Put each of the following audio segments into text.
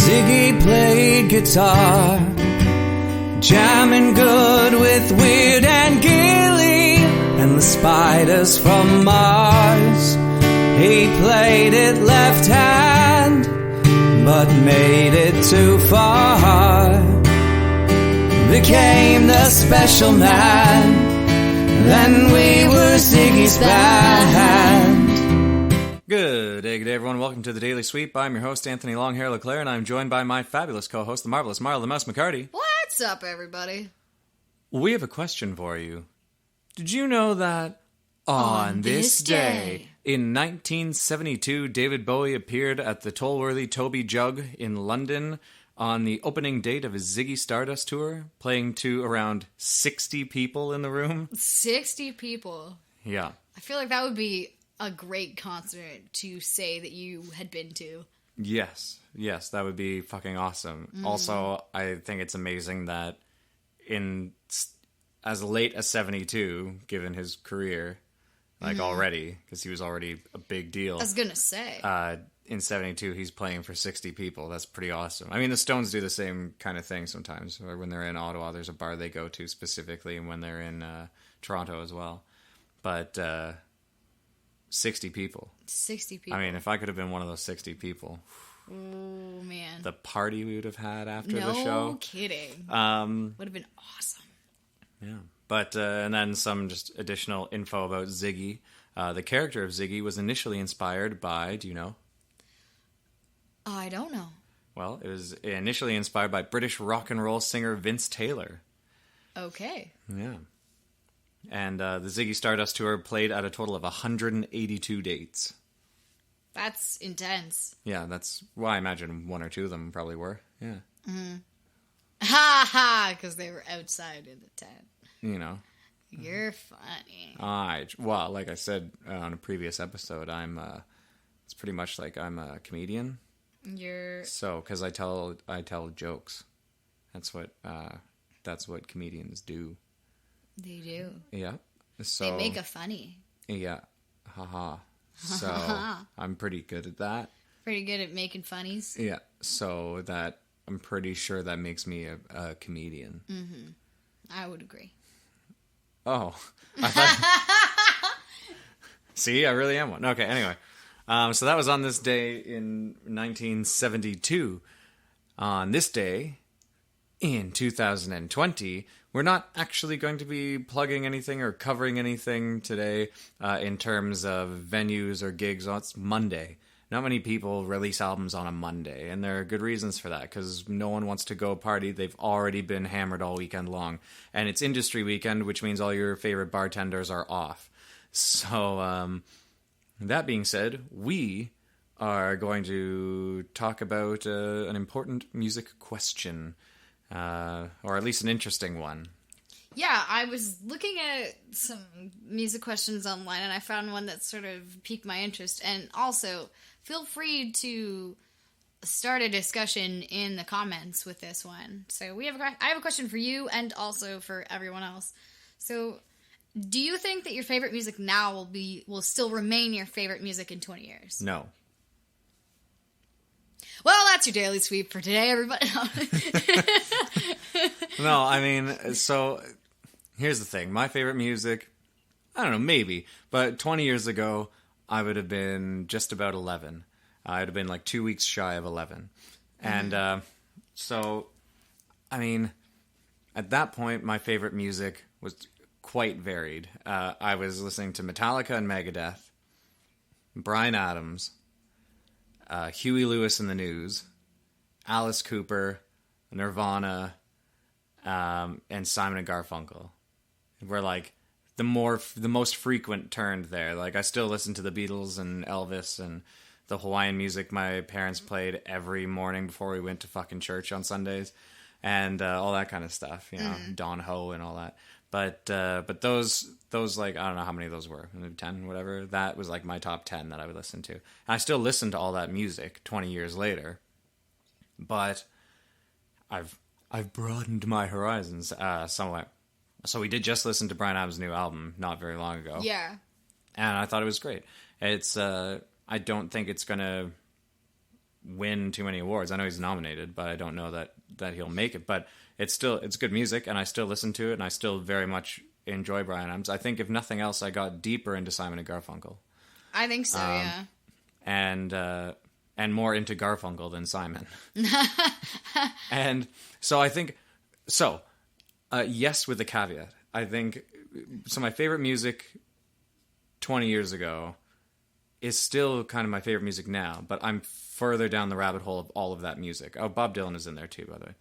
Ziggy played guitar, jamming good with Weird and Gilly and the Spiders from Mars. He played it left hand, but made it too far. Became the special man, then we were Ziggy's band. Good day, everyone. Welcome to the Daily Sweep. I'm your host, Anthony Longhair Leclair, and I'm joined by my fabulous co-host, the marvelous Marla the Mouse McHardy. What's up, everybody? We have a question for you. Did you know that on this day, in 1972, David Bowie appeared at the toll-worthy Toby Jug in London on the opening date of his Ziggy Stardust tour, playing to around 60 people in the room? 60 people. Yeah. I feel like that would be a great concert to say that you had been to. Yes, that would be fucking awesome. Also, I think it's amazing that in as late as 72, given his career, already, because he was already a big deal. I was gonna say. In 72, he's playing for 60 people. That's pretty awesome. I mean, the Stones do the same kind of thing sometimes. Or when they're in Ottawa, there's a bar they go to specifically, and when they're in Toronto as well. But 60 people. 60 people. I mean, if I could have been one of those 60 people. Oh, man. The party we would have had after the show. No kidding. Would have been awesome. Yeah. But, and then some just additional info about Ziggy. The character of Ziggy was initially inspired by, do you know? I don't know. Well, it was initially inspired by British rock and roll singer Vince Taylor. Okay. Yeah. And the Ziggy Stardust Tour played at a total of 182 dates. That's intense. Yeah, that's... Well, I imagine one or two of them probably were. Yeah. Mm-hmm. Ha ha! Because they were outside in the tent. You know. You're funny. Well, like I said on a previous episode, it's pretty much like I'm a comedian. So, because I tell jokes. That's what comedians do. They do. Yeah. So they make a funny. Yeah. Haha. So I'm pretty good at that. Pretty good at making funnies. Yeah. So that I'm pretty sure that makes me a comedian. Mm-hmm. I would agree. Oh. See, I really am one. Okay. Anyway. So that was on this day in 1972. On this day in 2020, we're not actually going to be plugging anything or covering anything today in terms of venues or gigs. Oh, it's Monday. Not many people release albums on a Monday, and there are good reasons for that, because no one wants to go party. They've already been hammered all weekend long. And it's industry weekend, which means all your favorite bartenders are off. So, that being said, we are going to talk about an important music question. Or at least an interesting one. Yeah, I was looking at some music questions online, and I found one that sort of piqued my interest. And also, feel free to start a discussion in the comments with this one. So I have a question for you, and also for everyone else. So, do you think that your favorite music now will still remain your favorite music in 20 years? No. Well, that's your daily sweep for today, everybody. No, I mean, so here's the thing. My favorite music, I don't know, maybe, but 20 years ago, I would have been just about 11. I'd have been like 2 weeks shy of 11. And so, I mean, at that point, my favorite music was quite varied. I was listening to Metallica and Megadeth, Bryan Adams, Huey Lewis and the News, Alice Cooper, Nirvana, and Simon and Garfunkel were like the most frequent turned there. Like, I still listen to the Beatles and Elvis and the Hawaiian music my parents played every morning before we went to fucking church on Sundays, and all that kind of stuff, you know, Don Ho and all that. But those like, I don't know how many of those were, 10, whatever. That was like my top 10 that I would listen to. And I still listen to all that music 20 years later, but I've broadened my horizons somewhat. So we did just listen to Bryan Adams' new album not very long ago. Yeah. And I thought it was great. It's I don't think it's gonna win too many awards. I know he's nominated, but I don't know that he'll make it. But it's good music, and I still listen to it, and I still very much enjoy Bryan Adams. I think if nothing else, I got deeper into Simon and Garfunkel. I think so, yeah. And more into Garfunkel than Simon. And so I think, yes, with the caveat. I think, so my favorite music 20 years ago is still kind of my favorite music now, but I'm further down the rabbit hole of all of that music. Oh, Bob Dylan is in there too, by the way.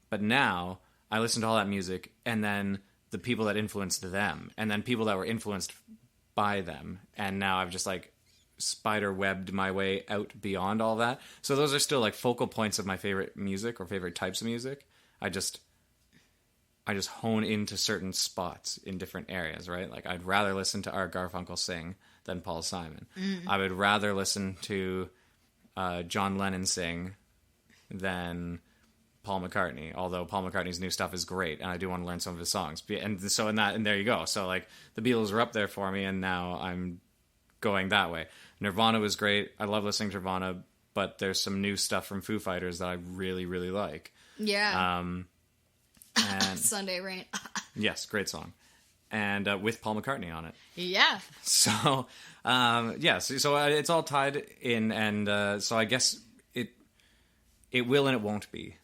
But now I listen to all that music, and then the people that influenced them, and then people that were influenced by them, and now I've just like spider webbed my way out beyond all that. So those are still like focal points of my favorite music or favorite types of music. I just hone into certain spots in different areas, right? Like I'd rather listen to Art Garfunkel sing than Paul Simon. I would rather listen to John Lennon sing than Paul McCartney, although Paul McCartney's new stuff is great, and I do want to learn some of his songs. And so and there you go. So like the Beatles were up there for me, and now I'm going that way. Nirvana was great. I love listening to Nirvana, but there's some new stuff from Foo Fighters that I really, really like. Yeah. And Sunday Rain. yes, great song. And with Paul McCartney on it. Yeah. So, so it's all tied in, and so I guess it will and it won't be.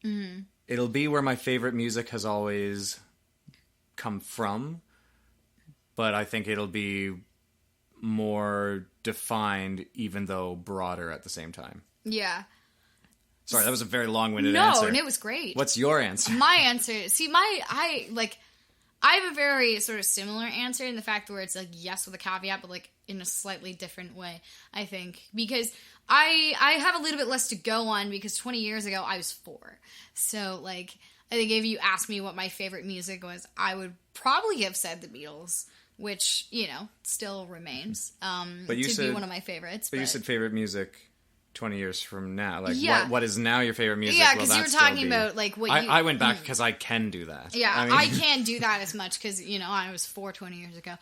Mm-hmm. It'll be where my favorite music has always come from, but I think it'll be more defined, even though broader at the same time. Yeah. Sorry, that was a very long-winded answer. No, and it was great. What's your answer? My answer, see, I have a very sort of similar answer in the fact where it's like yes with a caveat, but like in a slightly different way, I think. Because I have a little bit less to go on because 20 years ago I was 4. So like, I think if you asked me what my favorite music was, I would probably have said the Beatles, which, you know, still remains but you to said, be one of my favorites. But you said favorite music 20 years from now. Like, yeah. what is now your favorite music? Yeah, because you were talking about, like, what you... I went back because I can do that. Yeah, I can't do that as much because, you know, I was 420 years ago.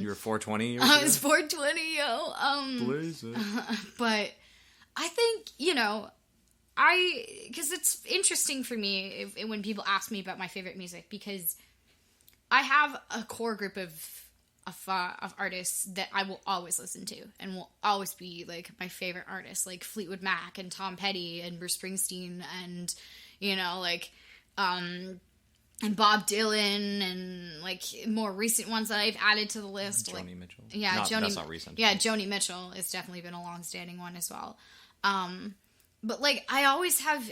You were 420 years ago? I was 420, yo. Blaze it. But I think, you know, because it's interesting for me when people ask me about my favorite music, because I have a core group of artists that I will always listen to and will always be like my favorite artists, like Fleetwood Mac and Tom Petty and Bruce Springsteen and, you know, like and Bob Dylan and like more recent ones that I've added to the list. Joni like, Mitchell. Yeah, That's not recent. Yeah, Joni Mitchell has definitely been a long-standing one as well. But like I always have,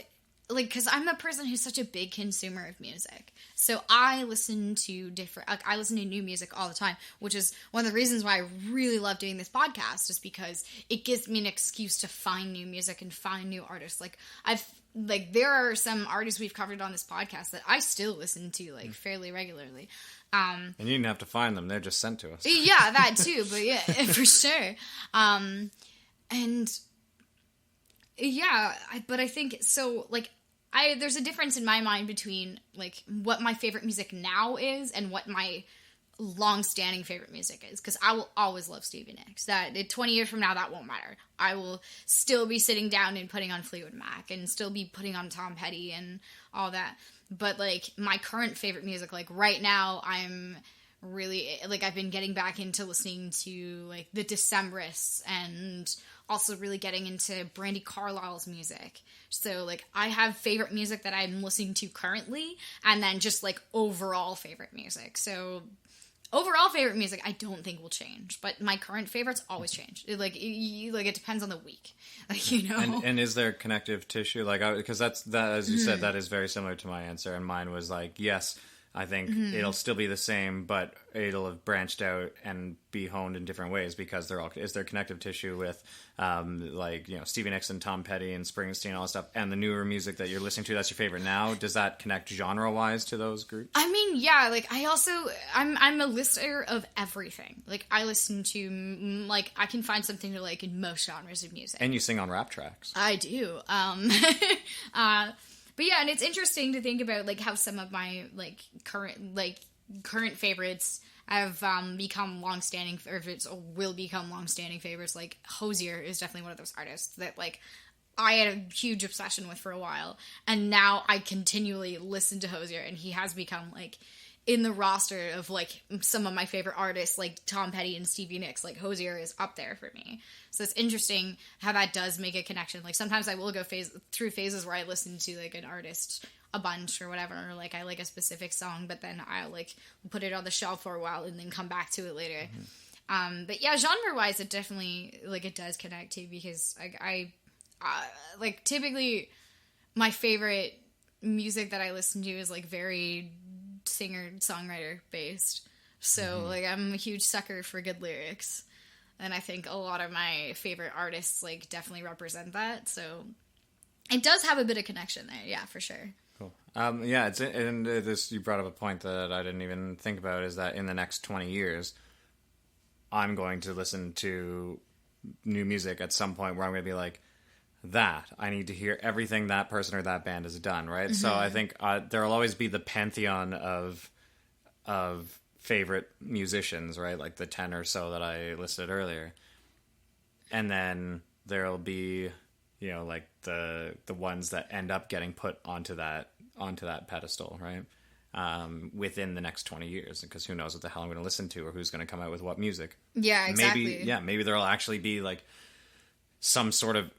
like, because I'm a person who's such a big consumer of music, so I listen to new music all the time, which is one of the reasons why I really love doing this podcast, is because it gives me an excuse to find new music and find new artists. Like there are some artists we've covered on this podcast that I still listen to like fairly regularly. And you didn't have to find them; they're just sent to us. Yeah, that too. But yeah, for sure. And yeah, but I think so. Like, there's a difference in my mind between like what my favorite music now is and what my long-standing favorite music is, because I will always love Stevie Nicks. That 20 years from now, that won't matter. I will still be sitting down and putting on Fleetwood Mac and still be putting on Tom Petty and all that. But like my current favorite music, like right now, I'm really like I've been getting back into listening to like the Decemberists and also really getting into Brandy Carlisle's music. So like I have favorite music that I'm listening to currently, and then just like overall favorite music. So overall favorite music I don't think will change, but my current favorites always change. It depends on the week, like, you know. And is there connective tissue? Like, because that as you said, that is very similar to my answer, and mine was like, yes, I think it'll still be the same, but it'll have branched out and be honed in different ways, because is there connective tissue with, like, you know, Stevie Nicks and Tom Petty and Springsteen and all that stuff, and the newer music that you're listening to that's your favorite now? Does that connect genre-wise to those groups? I mean, yeah, like, I'm a listener of everything. Like, I listen to, like, I can find something to like in most genres of music. And you sing on rap tracks. I do. But yeah, and it's interesting to think about like how some of my like current favorites have become long-standing, or if it will become long-standing favorites. Like Hozier is definitely one of those artists that like I had a huge obsession with for a while, and now I continually listen to Hozier, and he has become like in the roster of like some of my favorite artists, like Tom Petty and Stevie Nicks. Like Hozier is up there for me. So it's interesting how that does make a connection. Like sometimes I will go through phases where I listen to like an artist a bunch or whatever, or like I like a specific song, but then I'll like put it on the shelf for a while and then come back to it later. But yeah, genre wise, it definitely like it does connect too, because I like typically my favorite music that I listen to is like very singer-songwriter based. So like I'm a huge sucker for good lyrics, and I think a lot of my favorite artists like definitely represent that. So it does have a bit of connection there, yeah, for sure. Cool. Yeah, and this, you brought up a point that I didn't even think about, is that in the next 20 years I'm going to listen to new music at some point where I'm going to be like, that I need to hear everything that person or that band has done, right? So I think there'll always be the pantheon of favorite musicians, right? Like the 10 or so that I listed earlier, and then there'll be, you know, like the ones that end up getting put onto that pedestal, right? Within the next 20 years, because who knows what the hell I'm going to listen to, or who's going to come out with what music. Yeah, exactly. Maybe there'll actually be like some sort of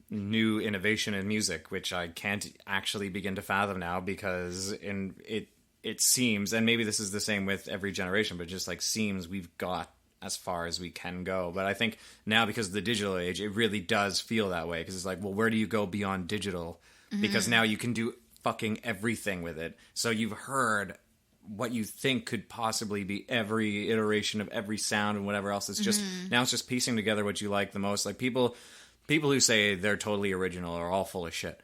new innovation in music, which I can't actually begin to fathom now, because it seems, and maybe this is the same with every generation, but just like seems we've got as far as we can go. But I think now, because of the digital age, it really does feel that way, because it's like, well, where do you go beyond digital? Because now you can do fucking everything with it. So you've heard what you think could possibly be every iteration of every sound and whatever else. It's just now it's just piecing together what you like the most. Like people who say they're totally original are all full of shit.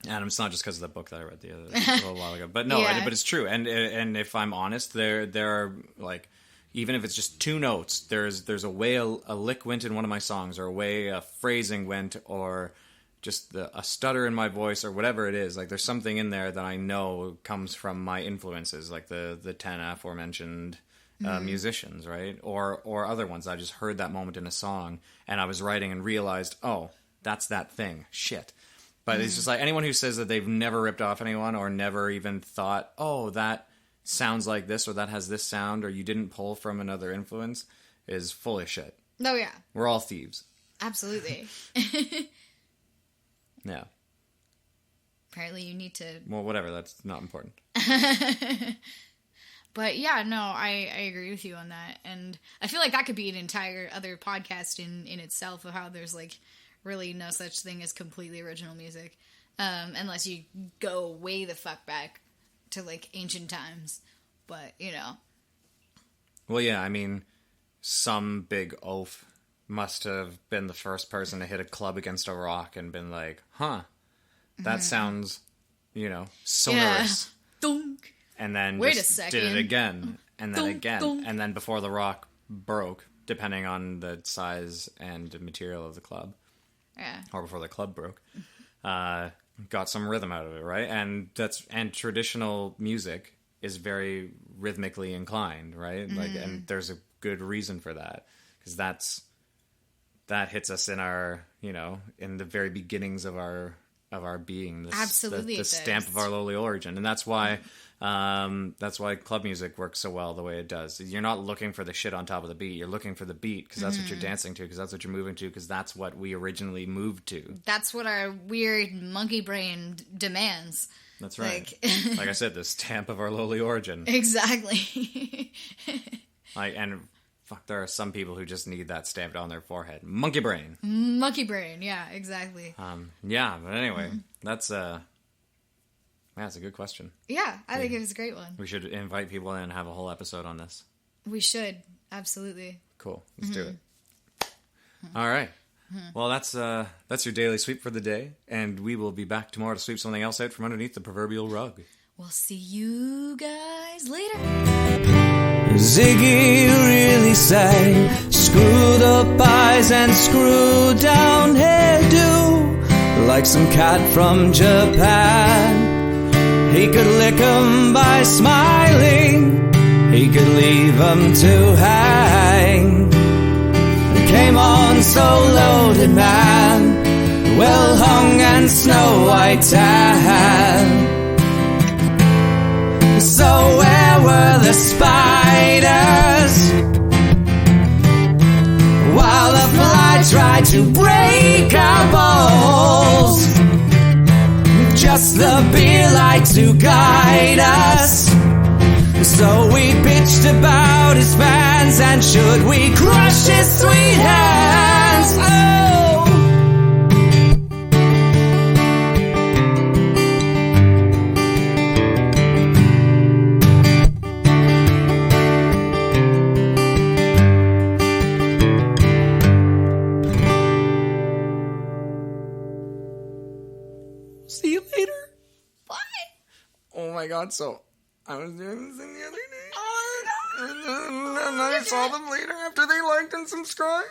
And it's not just because of the book that I read a little while ago, but no, but it's true. And if I'm honest, there are like, even if it's just two notes, there's a way a lick went in one of my songs, or a way a phrasing went, or just a stutter in my voice, or whatever it is. Like there's something in there that I know comes from my influences, like the 10 aforementioned musicians, right? Or other ones. I just heard that moment in a song, and I was writing and realized, oh, that's that thing. Shit. But it's just like anyone who says that they've never ripped off anyone, or never even thought, oh, that sounds like this, or that has this sound, or you didn't pull from another influence, is full of shit. Oh, yeah. We're all thieves. Absolutely. Yeah. Apparently you need to... Well, whatever. That's not important. But yeah, no, I agree with you on that. And I feel like that could be an entire other podcast in itself, of how there's like really no such thing as completely original music. Unless you go way the fuck back to like ancient times. But, you know. Well, yeah, I mean, some big oaf must have been the first person to hit a club against a rock and been like, huh, that sounds, you know, sonorous. Yeah. Dunk. And then Wait just a second. did it again, and then Dunk, again. dunk. And then before the rock broke, depending on the size and material of the club. Yeah. Or before the club broke. Got some rhythm out of it, right? And traditional music is very rhythmically inclined, right? Like, and there's a good reason for that, because that hits us in our, you know, in the very beginnings of our being. Absolutely, the stamp of our lowly origin, and that's why club music works so well the way it does. You're not looking for the shit on top of the beat. You're looking for the beat, because that's what you're dancing to, because that's what you're moving to, because that's what we originally moved to. That's what our weird monkey brain demands. That's right. Like I said, the stamp of our lowly origin. Exactly. And fuck, there are some people who just need that stamped on their forehead. Monkey brain. Monkey brain, yeah, exactly. Yeah, but anyway, that's a good question. Yeah, I think it was a great one. We should invite people in and have a whole episode on this. We should, absolutely. Cool, let's do it. All right. Well, that's your daily sweep for the day, and we will be back tomorrow to sweep something else out from underneath the proverbial rug. We'll see you guys later. Ziggy really sang, screwed up eyes and screwed down hairdo, like some cat from Japan. He could lick 'em by smiling, he could leave 'em to hang. They came on so loaded, man, well hung and snow white tan. So where were the spiders while the fly tried to break our balls? Just the beer light to guide us. So we bitched about his fans, and should we crush his sweet hands? Oh! See you later. Bye. Oh my god, so I was doing this thing the other day. And I saw them later after they liked and subscribed.